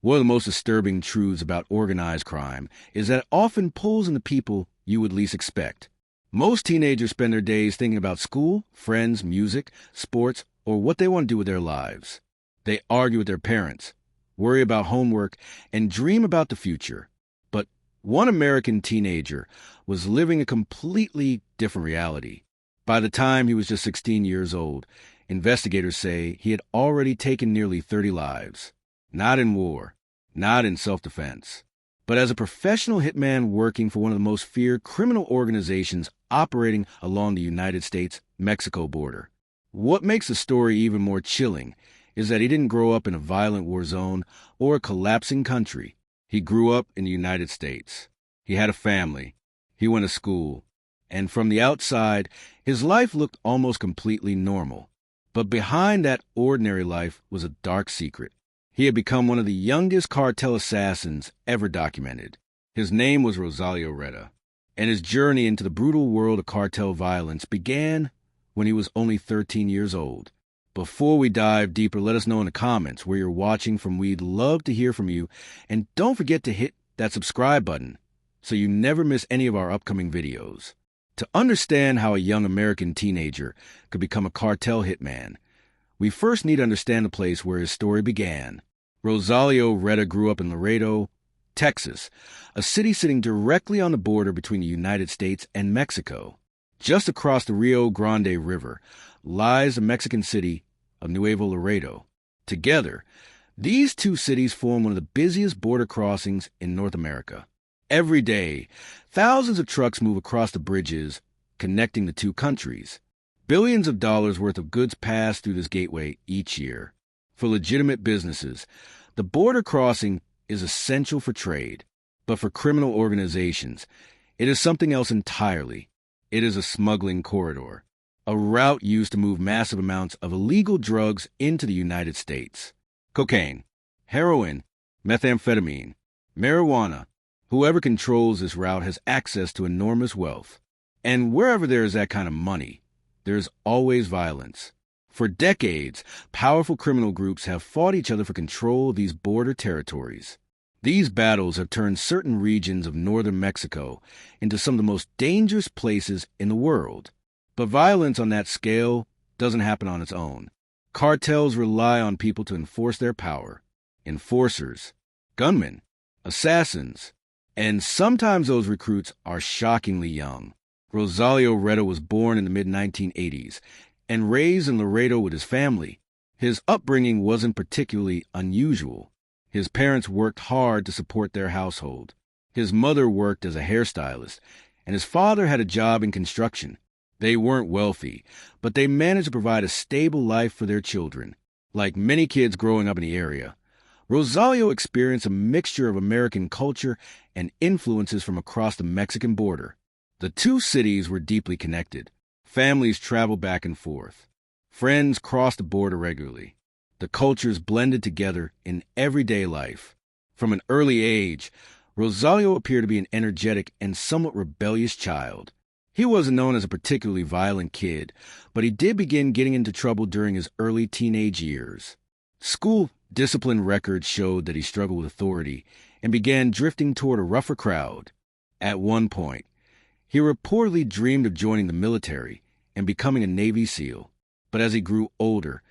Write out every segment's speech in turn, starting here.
One of the most disturbing truths about organized crime is that it often pulls in the people you would least expect. Most teenagers spend their days thinking about school, friends, music, sports, or what they want to do with their lives. They argue with their parents, worry about homework, and dream about the future. But one American teenager was living a completely different reality. By the time he was just 16 years old, investigators say he had already taken nearly 30 lives. Not in war, not in self-defense, but as a professional hitman working for one of the most feared criminal organizations operating along the United States-Mexico border. What makes the story even more chilling is that he didn't grow up in a violent war zone or a collapsing country. He grew up in the United States. He had a family. He went to school. And from the outside, his life looked almost completely normal. But behind that ordinary life was a dark secret. He had become one of the youngest cartel assassins ever documented. His name was Rosalio Reta, and his journey into the brutal world of cartel violence began when he was only 13 years old. Before we dive deeper, let us know in the comments where you're watching from. We'd love to hear from you, and don't forget to hit that subscribe button so you never miss any of our upcoming videos. To understand how a young American teenager could become a cartel hitman, we first need to understand the place where his story began. Rosalio Reta grew up in Laredo, Texas, a city sitting directly on the border between the United States and Mexico. Just across the Rio Grande River lies the Mexican city of Nuevo Laredo. Together, these two cities form one of the busiest border crossings in North America. Every day, thousands of trucks move across the bridges connecting the two countries. Billions of dollars worth of goods pass through this gateway each year. For legitimate businesses, the border crossing is essential for trade. But for criminal organizations, it is something else entirely. It is a smuggling corridor, a route used to move massive amounts of illegal drugs into the United States. Cocaine, heroin, methamphetamine, marijuana. Whoever controls this route has access to enormous wealth. And wherever there is that kind of money, there is always violence. For decades, powerful criminal groups have fought each other for control of these border territories. These battles have turned certain regions of northern Mexico into some of the most dangerous places in the world. But violence on that scale doesn't happen on its own. Cartels rely on people to enforce their power. Enforcers, gunmen, assassins, and sometimes those recruits are shockingly young. Rosalio Reta was born in the mid-1980s and raised in Laredo with his family. His upbringing wasn't particularly unusual. His parents worked hard to support their household. His mother worked as a hairstylist, and his father had a job in construction. They weren't wealthy, but they managed to provide a stable life for their children. Like many kids growing up in the area, Rosalio experienced a mixture of American culture and influences from across the Mexican border. The two cities were deeply connected. Families traveled back and forth. Friends crossed the border regularly. The cultures blended together in everyday life. From an early age, Rosalio appeared to be an energetic and somewhat rebellious child. He wasn't known as a particularly violent kid, but he did begin getting into trouble during his early teenage years. School discipline records showed that he struggled with authority and began drifting toward a rougher crowd. At one point, he reportedly dreamed of joining the military and becoming a Navy SEAL. But as he grew older,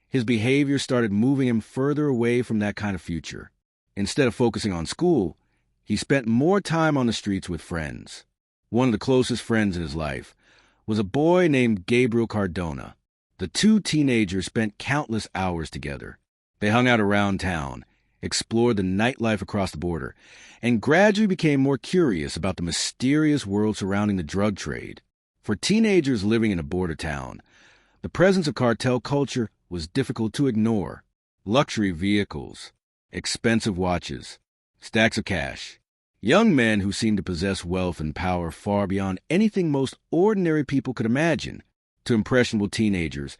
his behavior started moving him further away from that kind of future. Instead of focusing on school, he spent more time on the streets with friends. One of the closest friends in his life was a boy named Gabriel Cardona. The two teenagers spent countless hours together. They hung out around town, explored the nightlife across the border, and gradually became more curious about the mysterious world surrounding the drug trade. For teenagers living in a border town, the presence of cartel culture was difficult to ignore. Luxury vehicles, expensive watches, stacks of cash. Young men who seemed to possess wealth and power far beyond anything most ordinary people could imagine. To impressionable teenagers,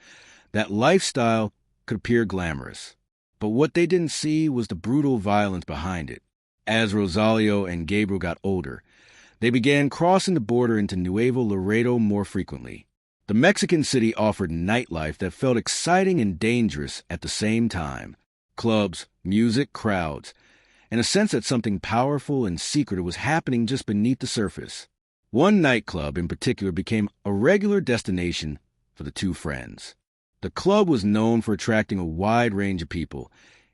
that lifestyle could appear glamorous. But what they didn't see was the brutal violence behind it. As Rosalio and Gabriel got older, they began crossing the border into Nuevo Laredo more frequently. The Mexican city offered nightlife that felt exciting and dangerous at the same time. Clubs, music, crowds, and a sense that something powerful and secretive was happening just beneath the surface. One nightclub in particular became a regular destination for the two friends. The club was known for attracting a wide range of people,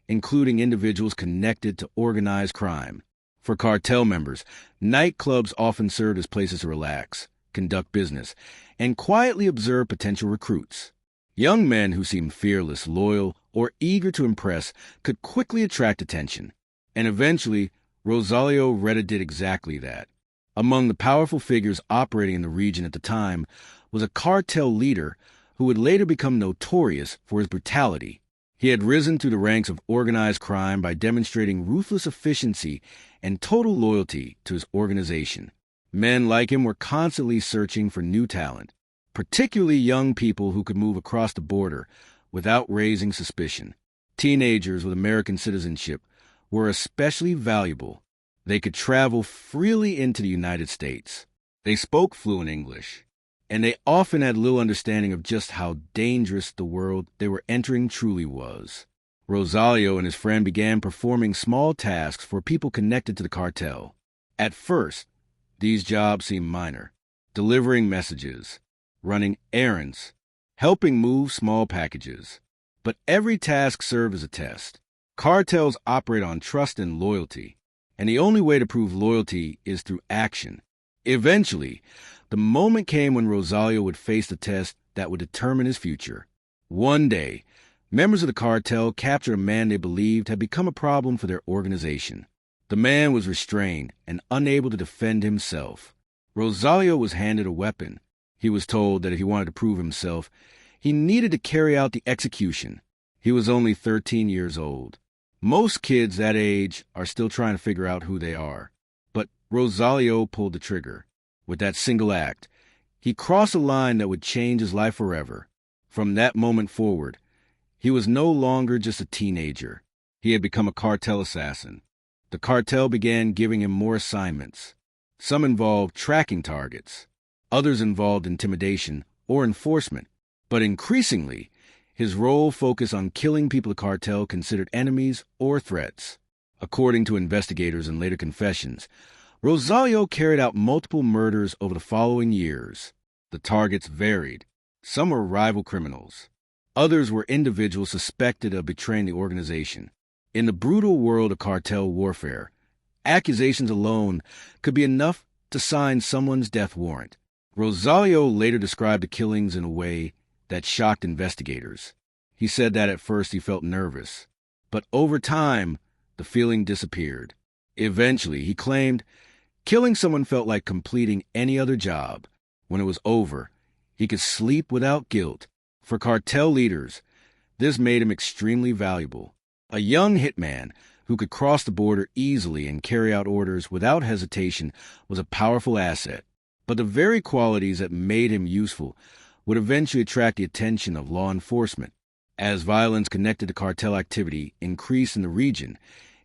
including individuals connected to organized crime. For cartel members, nightclubs often served as places to relax, conduct business, and quietly observe potential recruits. Young men who seemed fearless, loyal, or eager to impress could quickly attract attention. And eventually, Rosalio Reta did exactly that. Among the powerful figures operating in the region at the time was a cartel leader who would later become notorious for his brutality. He had risen through the ranks of organized crime by demonstrating ruthless efficiency and total loyalty to his organization. Men like him were constantly searching for new talent, particularly young people who could move across the border without raising suspicion. Teenagers with American citizenship were especially valuable. They could travel freely into the United States. They spoke fluent English, and they often had little understanding of just how dangerous the world they were entering truly was. Rosalio and his friend began performing small tasks for people connected to the cartel. At first, these jobs seemed minor: delivering messages, running errands, helping move small packages. But every task served as a test. Cartels operate on trust and loyalty, and the only way to prove loyalty is through action. Eventually, the moment came when Rosalio would face the test that would determine his future. One day, members of the cartel captured a man they believed had become a problem for their organization. The man was restrained and unable to defend himself. Rosalio was handed a weapon. He was told that if he wanted to prove himself, he needed to carry out the execution. He was only 13 years old. Most kids that age are still trying to figure out who they are. But Rosalio pulled the trigger. With that single act, he crossed a line that would change his life forever. From that moment forward, he was no longer just a teenager. He had become a cartel assassin. The cartel began giving him more assignments. Some involved tracking targets. Others involved intimidation or enforcement. But increasingly, his role focused on killing people the cartel considered enemies or threats. According to investigators and later confessions, Rosalio carried out multiple murders over the following years. The targets varied. Some were rival criminals. Others were individuals suspected of betraying the organization. In the brutal world of cartel warfare, accusations alone could be enough to sign someone's death warrant. Rosalio later described the killings in a way that shocked investigators. He said that at first he felt nervous, but over time, the feeling disappeared. Eventually, he claimed, killing someone felt like completing any other job. When it was over, he could sleep without guilt. For cartel leaders, this made him extremely valuable. A young hitman who could cross the border easily and carry out orders without hesitation was a powerful asset. But the very qualities that made him useful would eventually attract the attention of law enforcement. As violence connected to cartel activity increased in the region,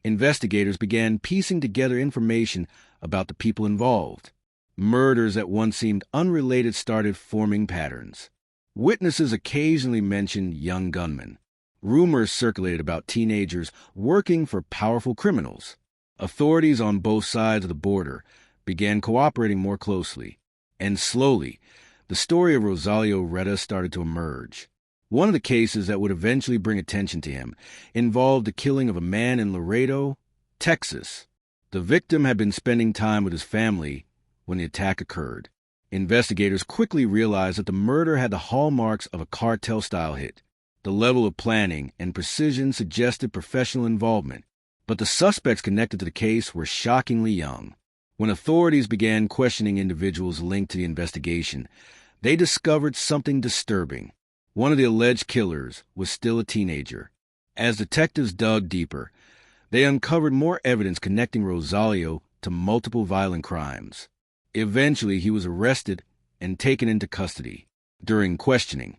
investigators began piecing together information about the people involved. Murders that once seemed unrelated started forming patterns. Witnesses occasionally mentioned young gunmen. Rumors circulated about teenagers working for powerful criminals. Authorities on both sides of the border began cooperating more closely, and slowly, the story of Rosalio Reta started to emerge. One of the cases that would eventually bring attention to him involved the killing of a man in Laredo, Texas. The victim had been spending time with his family when the attack occurred. Investigators quickly realized that the murder had the hallmarks of a cartel-style hit. The level of planning and precision suggested professional involvement, but the suspects connected to the case were shockingly young. When authorities began questioning individuals linked to the investigation, they discovered something disturbing. One of the alleged killers was still a teenager. As detectives dug deeper, they uncovered more evidence connecting Rosalio to multiple violent crimes. Eventually, he was arrested and taken into custody. During questioning,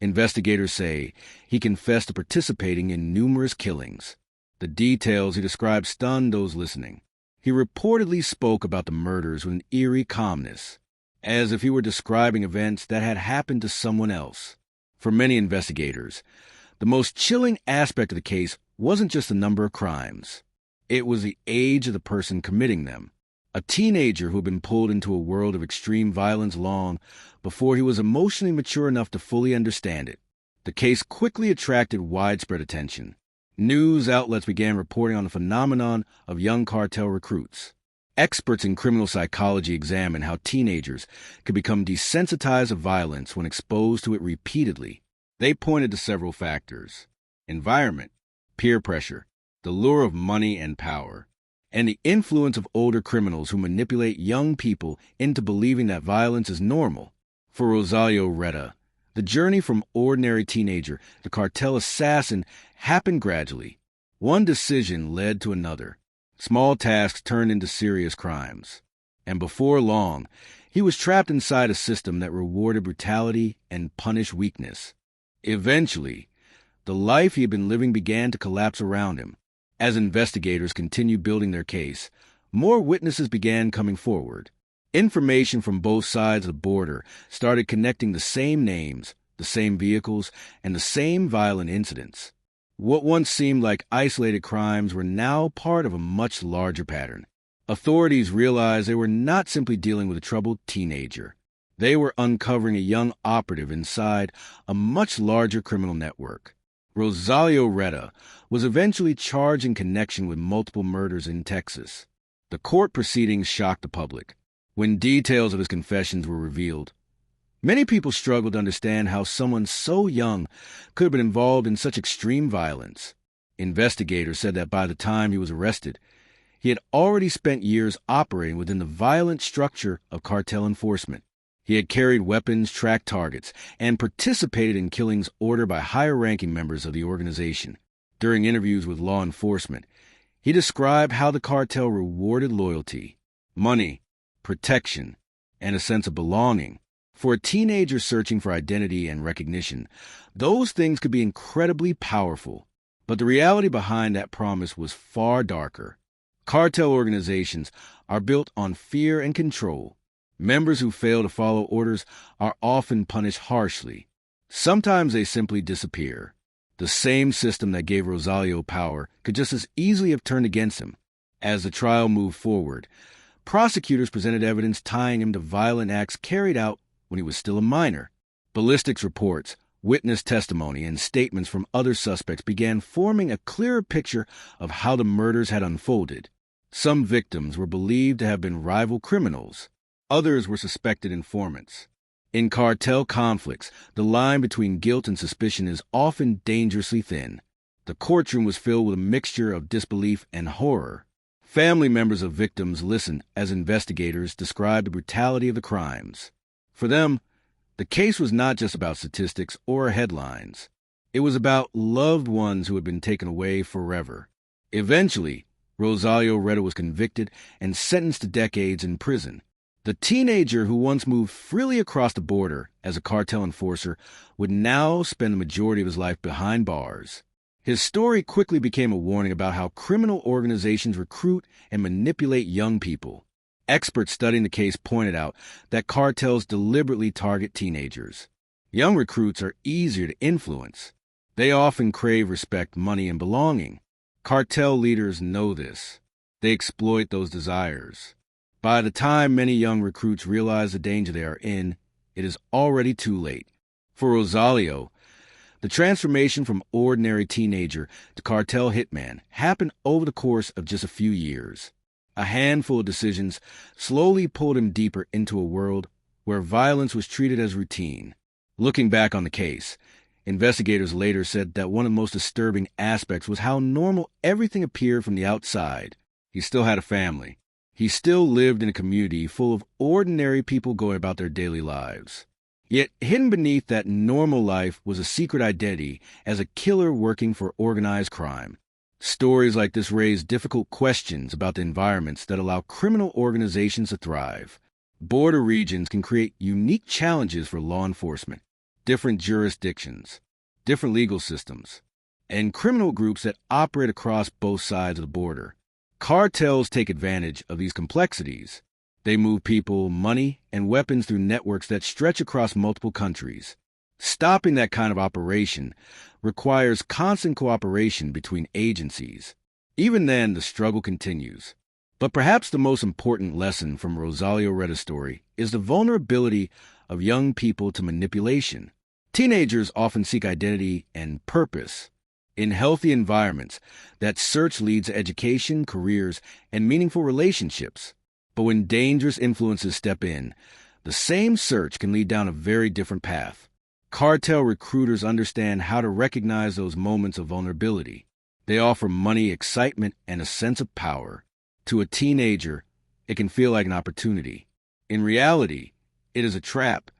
investigators say he confessed to participating in numerous killings. The details he described stunned those listening. He reportedly spoke about the murders with an eerie calmness, as if he were describing events that had happened to someone else. For many investigators, the most chilling aspect of the case wasn't just the number of crimes. It was the age of the person committing them. A teenager who had been pulled into a world of extreme violence long before he was emotionally mature enough to fully understand it. The case quickly attracted widespread attention. News outlets began reporting on the phenomenon of young cartel recruits. Experts in criminal psychology examined how teenagers could become desensitized of violence when exposed to it repeatedly. They pointed to several factors: environment, peer pressure, the lure of money and power, and the influence of older criminals who manipulate young people into believing that violence is normal. For Rosalio Reta, the journey from ordinary teenager to cartel assassin happened gradually. One decision led to another. Small tasks turned into serious crimes. And before long, he was trapped inside a system that rewarded brutality and punished weakness. Eventually, the life he had been living began to collapse around him. As investigators continued building their case, more witnesses began coming forward. Information from both sides of the border started connecting the same names, the same vehicles, and the same violent incidents. What once seemed like isolated crimes were now part of a much larger pattern. Authorities realized they were not simply dealing with a troubled teenager. They were uncovering a young operative inside a much larger criminal network. Rosalio Reta was eventually charged in connection with multiple murders in Texas. The court proceedings shocked the public. When details of his confessions were revealed, many people struggled to understand how someone so young could have been involved in such extreme violence. Investigators said that by the time he was arrested, he had already spent years operating within the violent structure of cartel enforcement. He had carried weapons, tracked targets, and participated in killings ordered by higher-ranking members of the organization. During interviews with law enforcement, he described how the cartel rewarded loyalty, money, protection, and a sense of belonging. For a teenager searching for identity and recognition, those things could be incredibly powerful. But the reality behind that promise was far darker. Cartel organizations are built on fear and control. Members who fail to follow orders are often punished harshly. Sometimes they simply disappear. The same system that gave Rosalio power could just as easily have turned against him. As the trial moved forward, prosecutors presented evidence tying him to violent acts carried out when he was still a minor. Ballistics reports, witness testimony, and statements from other suspects began forming a clearer picture of how the murders had unfolded. Some victims were believed to have been rival criminals. Others were suspected informants. In cartel conflicts, the line between guilt and suspicion is often dangerously thin. The courtroom was filled with a mixture of disbelief and horror. Family members of victims listened as investigators described the brutality of the crimes. For them, the case was not just about statistics or headlines. It was about loved ones who had been taken away forever. Eventually, Rosalio Reta was convicted and sentenced to decades in prison. The teenager who once moved freely across the border as a cartel enforcer would now spend the majority of his life behind bars. His story quickly became a warning about how criminal organizations recruit and manipulate young people. Experts studying the case pointed out that cartels deliberately target teenagers. Young recruits are easier to influence. They often crave respect, money, and belonging. Cartel leaders know this. They exploit those desires. By the time many young recruits realize the danger they are in, it is already too late. For Rosalio, the transformation from ordinary teenager to cartel hitman happened over the course of just a few years. A handful of decisions slowly pulled him deeper into a world where violence was treated as routine. Looking back on the case, investigators later said that one of the most disturbing aspects was how normal everything appeared from the outside. He still had a family. He still lived in a community full of ordinary people going about their daily lives. Yet hidden beneath that normal life was a secret identity as a killer working for organized crime. Stories like this raise difficult questions about the environments that allow criminal organizations to thrive. Border regions can create unique challenges for law enforcement, different jurisdictions, different legal systems, and criminal groups that operate across both sides of the border. Cartels take advantage of these complexities. They move people, money, and weapons through networks that stretch across multiple countries. Stopping that kind of operation requires constant cooperation between agencies. Even then, the struggle continues. But perhaps the most important lesson from Rosalio Reta's story is the vulnerability of young people to manipulation. Teenagers often seek identity and purpose. In healthy environments, that search leads to education, careers, and meaningful relationships. But when dangerous influences step in, the same search can lead down a very different path. Cartel recruiters understand how to recognize those moments of vulnerability. They offer money, excitement, and a sense of power. To a teenager, it can feel like an opportunity. In reality, it is a trap.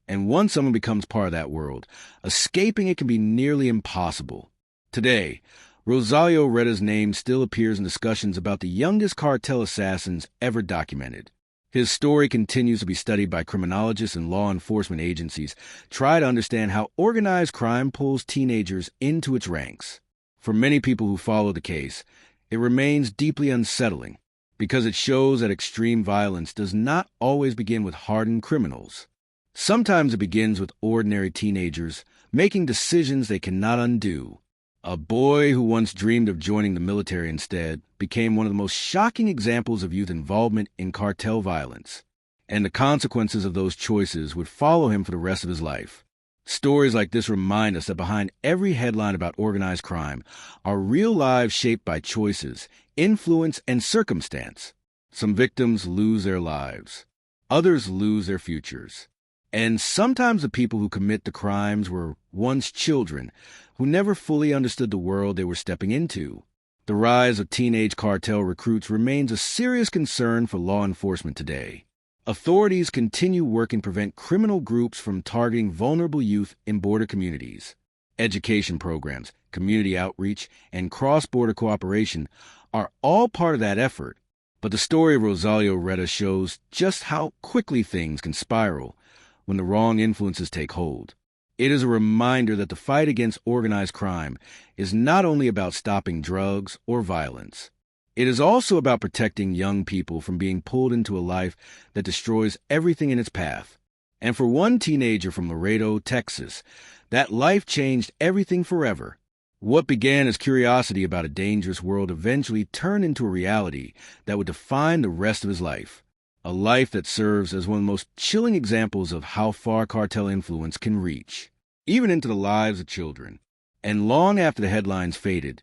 And once someone becomes part of that world, escaping it can be nearly impossible. Today, Rosalio Reta's name still appears in discussions about the youngest cartel assassins ever documented. His story continues to be studied by criminologists and law enforcement agencies, try to understand how organized crime pulls teenagers into its ranks. For many people who follow the case, it remains deeply unsettling because it shows that extreme violence does not always begin with hardened criminals. Sometimes it begins with ordinary teenagers making decisions they cannot undo. A boy who once dreamed of joining the military instead became one of the most shocking examples of youth involvement in cartel violence, and the consequences of those choices would follow him for the rest of his life. Stories like this remind us that behind every headline about organized crime are real lives shaped by choices, influence, and circumstance. Some victims lose their lives. Others lose their futures. And sometimes the people who commit the crimes were once children who never fully understood the world they were stepping into. The rise of teenage cartel recruits remains a serious concern for law enforcement today. Authorities continue working to prevent criminal groups from targeting vulnerable youth in border communities. Education programs, community outreach, and cross-border cooperation are all part of that effort. But the story of Rosalio Reta shows just how quickly things can spiral when the wrong influences take hold. It is a reminder that the fight against organized crime is not only about stopping drugs or violence. It is also about protecting young people from being pulled into a life that destroys everything in its path. And for one teenager from Laredo, Texas, that life changed everything forever. What began as curiosity about a dangerous world eventually turned into a reality that would define the rest of his life. A life that serves as one of the most chilling examples of how far cartel influence can reach, even into the lives of children. And long after the headlines faded,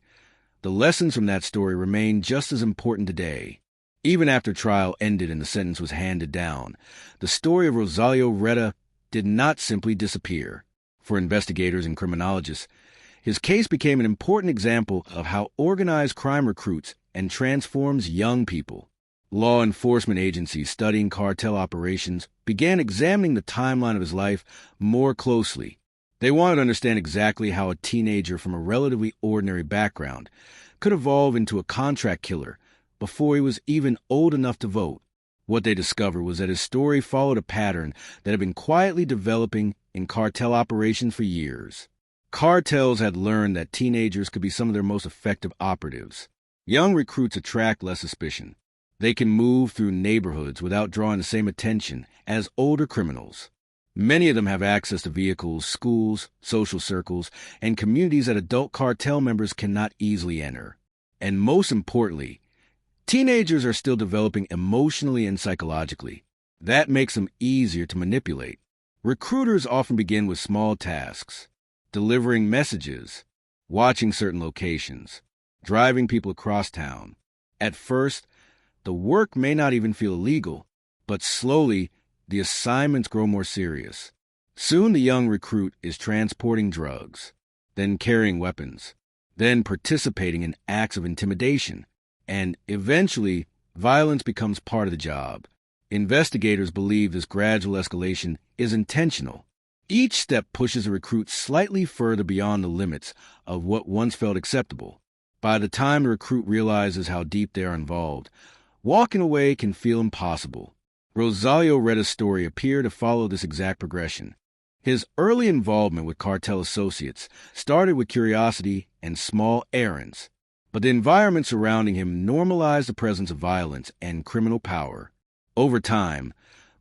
the lessons from that story remain just as important today. Even after trial ended and the sentence was handed down, the story of Rosalio Reta did not simply disappear. For investigators and criminologists, his case became an important example of how organized crime recruits and transforms young people. Law enforcement agencies studying cartel operations began examining the timeline of his life more closely. They wanted to understand exactly how a teenager from a relatively ordinary background could evolve into a contract killer before he was even old enough to vote. What they discovered was that his story followed a pattern that had been quietly developing in cartel operations for years. Cartels had learned that teenagers could be some of their most effective operatives. Young recruits attract less suspicion. They can move through neighborhoods without drawing the same attention as older criminals. Many of them have access to vehicles, schools, social circles, and communities that adult cartel members cannot easily enter. And most importantly, teenagers are still developing emotionally and psychologically. That makes them easier to manipulate. Recruiters often begin with small tasks, delivering messages, watching certain locations, driving people across town. At first, the work may not even feel illegal, but slowly, the assignments grow more serious. Soon the young recruit is transporting drugs, then carrying weapons, then participating in acts of intimidation, and eventually, violence becomes part of the job. Investigators believe this gradual escalation is intentional. Each step pushes a recruit slightly further beyond the limits of what once felt acceptable. By the time the recruit realizes how deep they are involved, walking away can feel impossible. Rosalio Reta's story appeared to follow this exact progression. His early involvement with cartel associates started with curiosity and small errands, but the environment surrounding him normalized the presence of violence and criminal power. Over time,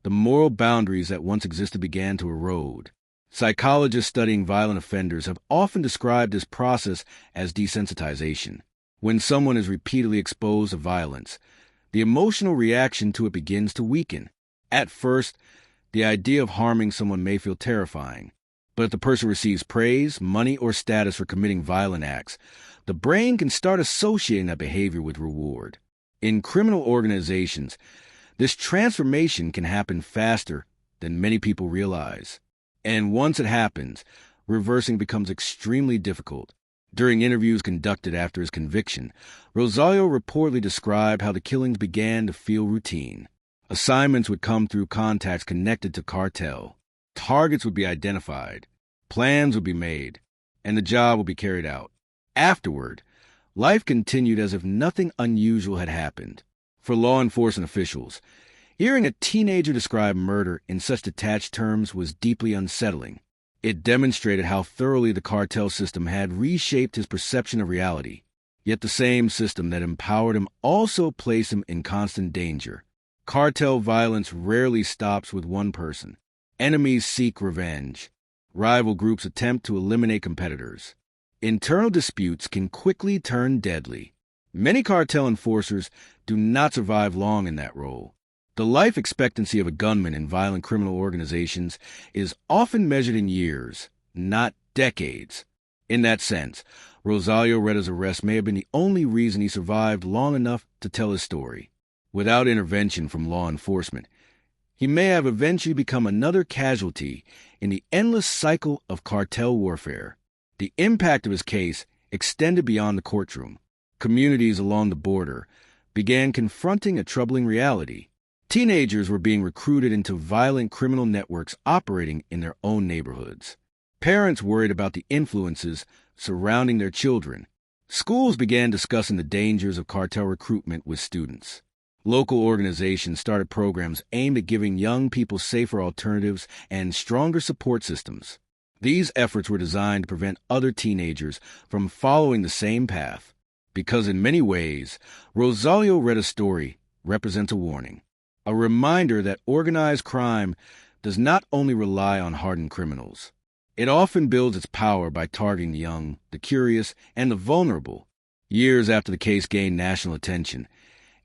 the moral boundaries that once existed began to erode. Psychologists studying violent offenders have often described this process as desensitization. When someone is repeatedly exposed to violence, the emotional reaction to it begins to weaken. At first, the idea of harming someone may feel terrifying, but if the person receives praise, money, or status for committing violent acts, the brain can start associating that behavior with reward. In criminal organizations, this transformation can happen faster than many people realize. And once it happens, reversing becomes extremely difficult. During interviews conducted after his conviction, Rosalio reportedly described how the killings began to feel routine. Assignments would come through contacts connected to CARTEL. Targets would be identified, plans would be made, and the job would be carried out. Afterward, life continued as if nothing unusual had happened. For law enforcement officials, hearing a teenager describe murder in such detached terms was deeply unsettling. It demonstrated how thoroughly the cartel system had reshaped his perception of reality. Yet the same system that empowered him also placed him in constant danger. Cartel violence rarely stops with one person. Enemies seek revenge. Rival groups attempt to eliminate competitors. Internal disputes can quickly turn deadly. Many cartel enforcers do not survive long in that role. The life expectancy of a gunman in violent criminal organizations is often measured in years, not decades. In that sense, Rosalio Reta's arrest may have been the only reason he survived long enough to tell his story. Without intervention from law enforcement, he may have eventually become another casualty in the endless cycle of cartel warfare. The impact of his case extended beyond the courtroom. Communities along the border began confronting a troubling reality. Teenagers were being recruited into violent criminal networks operating in their own neighborhoods. Parents worried about the influences surrounding their children. Schools began discussing the dangers of cartel recruitment with students. Local organizations started programs aimed at giving young people safer alternatives and stronger support systems. These efforts were designed to prevent other teenagers from following the same path. Because in many ways, Rosalio Reta's story represents a warning. A reminder that organized crime does not only rely on hardened criminals. It often builds its power by targeting the young, the curious, and the vulnerable. Years after the case gained national attention,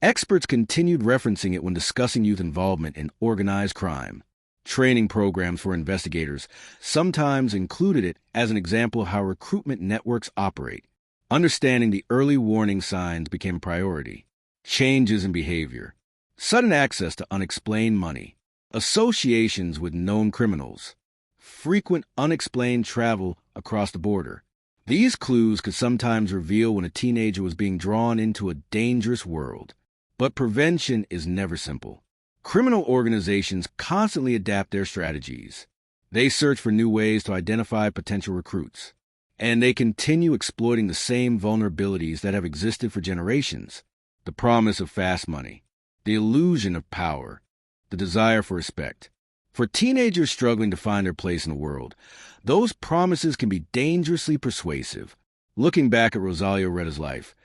experts continued referencing it when discussing youth involvement in organized crime. Training programs for investigators sometimes included it as an example of how recruitment networks operate. Understanding the early warning signs became a priority. Changes in behavior. Sudden access to unexplained money, associations with known criminals, frequent unexplained travel across the border. These clues could sometimes reveal when a teenager was being drawn into a dangerous world. But prevention is never simple. Criminal organizations constantly adapt their strategies. They search for new ways to identify potential recruits. And they continue exploiting the same vulnerabilities that have existed for generations. The promise of fast money. The illusion of power, the desire for respect. For teenagers struggling to find their place in the world, those promises can be dangerously persuasive. Looking back at Rosalio Reta's life,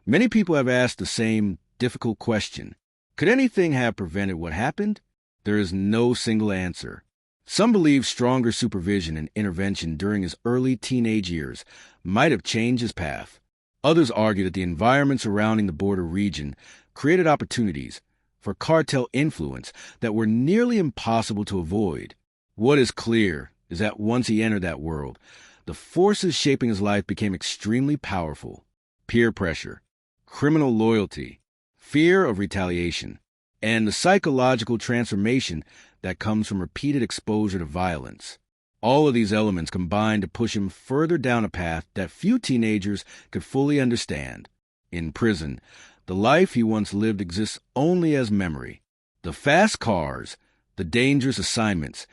many people have asked the same difficult question. Could anything have prevented what happened? There is no single answer. Some believe stronger supervision and intervention during his early teenage years might have changed his path. Others argue that the environment surrounding the border region created opportunities for cartel influence that were nearly impossible to avoid. What is clear is that once he entered that world, the forces shaping his life became extremely powerful. Peer pressure, criminal loyalty, fear of retaliation, and the psychological transformation that comes from repeated exposure to violence. All of these elements combined to push him further down a path that few teenagers could fully understand. In prison, the life he once lived exists only as memory. The fast cars, the dangerous assignments,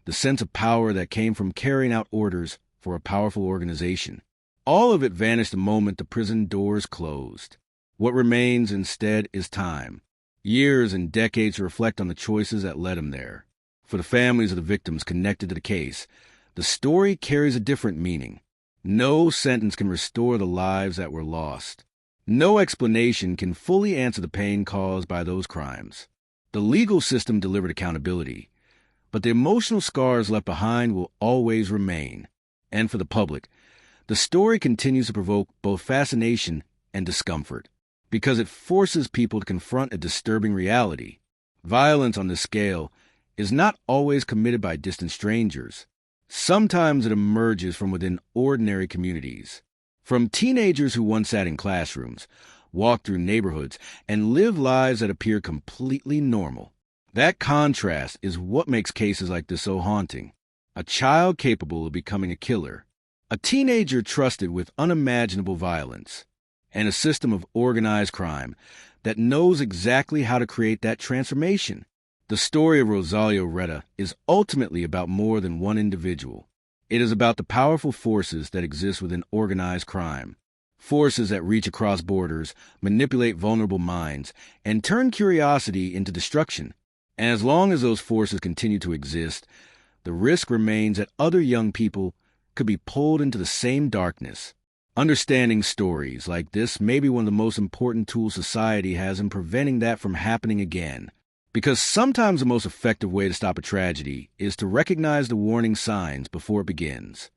the sense of power that came from carrying out orders for a powerful organization. All of it vanished the moment the prison doors closed. What remains instead is time. Years and decades to reflect on the choices that led him there. For the families of the victims connected to the case, the story carries a different meaning. No sentence can restore the lives that were lost. No explanation can fully answer the pain caused by those crimes. The legal system delivered accountability, but the emotional scars left behind will always remain. And for the public, the story continues to provoke both fascination and discomfort, because it forces people to confront a disturbing reality. Violence on this scale is not always committed by distant strangers. Sometimes it emerges from within ordinary communities. From teenagers who once sat in classrooms, walked through neighborhoods, and lived lives that appear completely normal. That contrast is what makes cases like this so haunting. A child capable of becoming a killer, a teenager trusted with unimaginable violence, and a system of organized crime that knows exactly how to create that transformation. The story of Rosalio Reta is ultimately about more than one individual. It is about the powerful forces that exist within organized crime, forces that reach across borders, manipulate vulnerable minds, and turn curiosity into destruction. And as long as those forces continue to exist, the risk remains that other young people could be pulled into the same darkness. Understanding stories like this may be one of the most important tools society has in preventing that from happening again. Because sometimes the most effective way to stop a tragedy is to recognize the warning signs before it begins.